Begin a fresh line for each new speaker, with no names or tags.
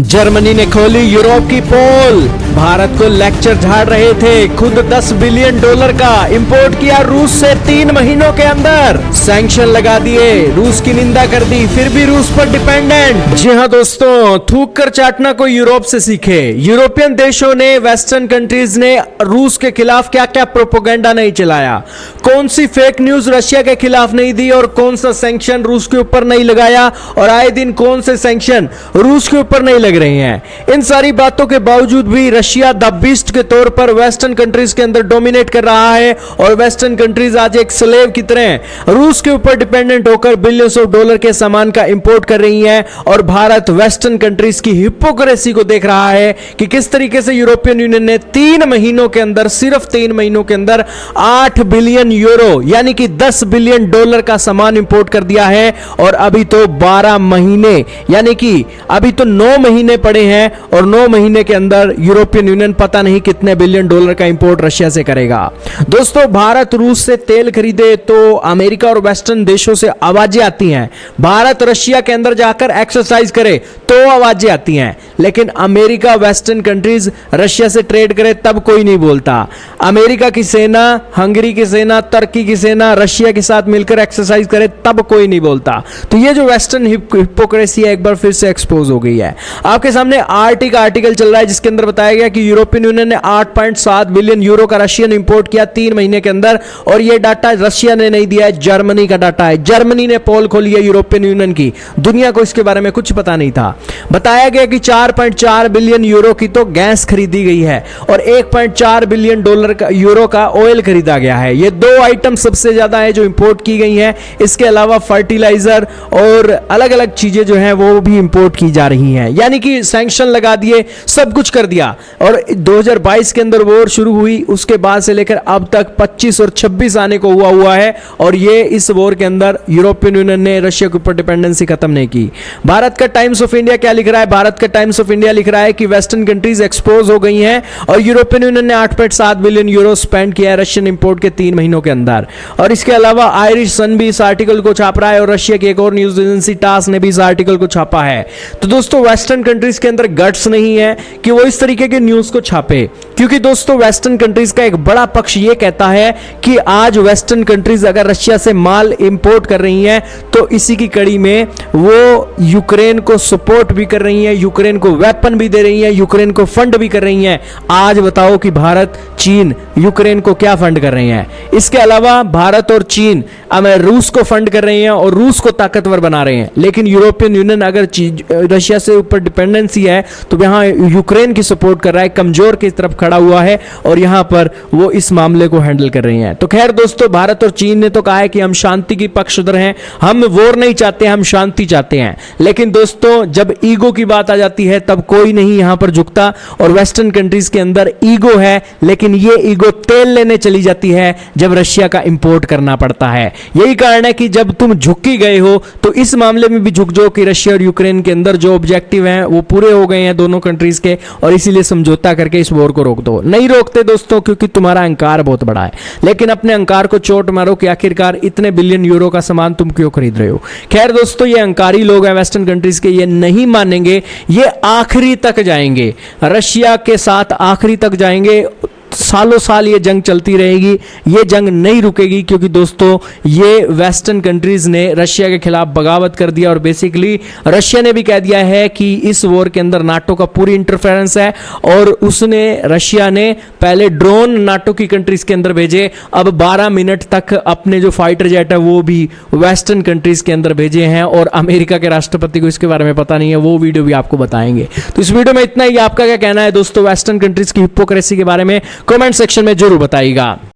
Germany ने खोली Europe की पोल। भारत को लेक्चर झाड़ रहे थे, खुद $10 बिलियन का इंपोर्ट किया रूस से 3 महीनों के अंदर। सैंक्शन लगा दिए, रूस की निंदा कर दी, फिर भी रूस पर डिपेंडेंट। जी हाँ दोस्तों, थूक कर चाटना कोई यूरोप से सीखे। यूरोपियन देशों ने, वेस्टर्न कंट्रीज ने रूस के खिलाफ क्या क्या प्रोपोगेंडा नहीं चलाया, कौन सी फेक न्यूज रशिया के खिलाफ नहीं दी और कौन सा सैंक्शन रूस के ऊपर नहीं लगाया, और आए दिन कौन से सैंक्शन रूस के ऊपर नहीं लग रही हैं। इन सारी बातों के बावजूद भी रशिया द बीस्ट के तौर पर वेस्टर्न कंट्रीज के अंदर डोमिनेट कर रहा है और वेस्टर्न कंट्रीज आज एक स्लेव की तरह रूस के ऊपर डिपेंडेंट होकर बिलियंस ऑफ डॉलर के सामान का इंपोर्ट कर रही हैं। और भारत वेस्टर्न कंट्रीज की हिपोक्रेसी को देख रहा है कि किस तरीके से यूरोपियन यूनियन ने 3 महीनों के अंदर, सिर्फ 3 महीनों के अंदर 8 बिलियन यूरो यानी कि $10 बिलियन का सामान इंपोर्ट कर दिया है। और अभी तो 12 महीने यानी कि अभी तो 9 महीने पड़े हैं और 9 महीने के अंदर यूरोपियन यूनियन पता नहीं कितने बिलियन डॉलर का इंपोर्ट रशिया से करेगा। दोस्तों, भारत रूस से तेल खरीदे तो अमेरिका और वेस्टर्न देशों से आवाजें आती हैं, भारत रशिया के अंदर जाकर एक्सरसाइज करे तो आवाजें आती हैं, लेकिन अमेरिका वेस्टर्न कंट्रीज रशिया से ट्रेड करे तब कोई नहीं बोलता। अमेरिका की सेना, हंगरी की सेना, तुर्की की सेना रशिया के साथ मिलकर एक्सरसाइज करे तब कोई नहीं बोलता। तो ये जो वेस्टर्न हिपोक्रेसी है एक बार फिर से एक्सपोज हो गई है। आपके सामने आरटी का आर्टिकल चल रहा है जिसके अंदर बताया गया कि यूरोपियन यूनियन ने 8.7 बिलियन यूरो का रशियन इंपोर्ट किया 3 महीने के अंदर। और यह डाटा रशिया ने नहीं दिया है, जर्मनी का डाटा है। जर्मनी ने पोल खोली है यूरोपियन यूनियन की, दुनिया को इसके बारे में कुछ पता नहीं था। बताया गया कि 4.4 बिलियन यूरो की तो गैस खरीदी गई है और 1.4 बिलियन डॉलर का यूरो का ऑयल खरीदा गया है। ये 2 आइटम सबसे ज्यादा है जो इंपोर्ट की गई हैं। इसके अलावा फर्टिलाइजर और अलग अलग चीजें जो हैं वो भी इंपोर्ट की जा रही हैं, यानी कि सैंक्शन लगा दिए, सब कुछ कर दिया। और 2022 के अंदर वॉर शुरू हुई, उसके बाद से लेकर अब तक 25 और 26 आने को हुआ है और ये इस वॉर के अंदर यूरोपियन यूनियन ने रशिया के ऊपर डिपेंडेंसी खत्म नहीं की। भारत का टाइम्स ऑफ इंडिया क्या लिख रहा है? भारत का टाइम्स ऑफ इंडिया लिख रहा है कि वेस्टर्न कंट्रीज एक्सपोज हो गई हैं और यूरोपियन यूनियन ने 8.7 बिलियन यूरो स्पेंड किया है रशियन इंपोर्ट के 3 महीनों के अंदर। और इसके अलावा आयरिश सन भी इस आर्टिकल को छाप रहा है और रशिया की एक और न्यूज एजेंसी टास ने भी इस आर्टिकल को छापा है। तो दोस्तों, वेस्टर्न कंट्रीज के अंदर गट्स नहीं है कि वो इस तरीके के न्यूज को छापे, क्योंकि दोस्तों वेस्टर्न कंट्रीज का एक बड़ा पक्ष ये कहता है कि आज वेस्टर्न कंट्रीज अगर रशिया से माल इंपोर्ट कर रही हैं तो इसी की कड़ी में वो यूक्रेन को सपोर्ट भी कर रही हैं, यूक्रेन को वेपन भी दे रही हैं, यूक्रेन को फंड भी कर रही हैं। आज बताओ कि भारत, चीन यूक्रेन को क्या फंड कर रही हैं? इसके अलावा भारत और चीन रूस को फंड कर रही हैं और रूस को ताकतवर बना रहे हैं। लेकिन यूरोपियन यूनियन अगर रशिया से ऊपर डिपेंडेंसी है तो यहां यूक्रेन की सपोर्ट कर रहा है, कमजोर की तरफ खड़ा हुआ है और यहां पर वो इस मामले को हैंडल कर रही हैं। तो खैर दोस्तों, भारत और चीन ने तो कहा है कि हम शांति की पक्षधर हैं, हम वॉर नहीं चाहते, हम शांति चाहते हैं। लेकिन दोस्तों, जब ईगो की बात आ जाती है तब कोई नहीं यहां पर झुकता और वेस्टर्न कंट्रीज के अंदर ईगो है, लेकिन ये ईगो तेल लेने चली जाती है जब रशिया का इंपोर्ट करना पड़ता है। यही कारण है कि जब तुम झुक ही गए हो तो इस मामले में भी झुक जाओ कि रशिया और यूक्रेन के अंदर जो ऑब्जेक्टिव हैं वो पूरे हो गए हैं दोनों कंट्रीज के, और इसीलिए समझौता करके इस वॉर को रोक दो। नहीं रोकते दोस्तों, क्योंकि तुम्हारा अहंकार बहुत बड़ा है, लेकिन अपने अहंकार को चोट मारो कि आखिरकार इतने बिलियन यूरो का सामान तुम क्यों खरीद रहे हो। खैर दोस्तों, ये अहंकारी लोग हैं वेस्टर्न कंट्रीज के, ये नहीं मानेंगे, ये आखिरी तक जाएंगे, रशिया के साथ आखिरी तक जाएंगे। सालों साल ये जंग चलती रहेगी, ये जंग नहीं रुकेगी, क्योंकि दोस्तों ये वेस्टर्न कंट्रीज ने रशिया के खिलाफ बगावत कर दिया और बेसिकली रशिया ने भी कह दिया है कि इस वॉर के अंदर नाटो का पूरी इंटरफेरेंस है। और रशिया ने पहले ड्रोन नाटो की कंट्रीज के अंदर भेजे, अब 12 मिनट तक अपने जो फाइटर जेट है वो भी वेस्टर्न कंट्रीज के अंदर भेजे हैं और अमेरिका के राष्ट्रपति को इसके बारे में पता नहीं है, वो वीडियो भी आपको बताएंगे। तो इस वीडियो में इतना ही। आपका क्या कहना है दोस्तों वेस्टर्न कंट्रीज की हिपोक्रेसी के बारे में? कमेंट सेक्शन में जरूर बताइएगा।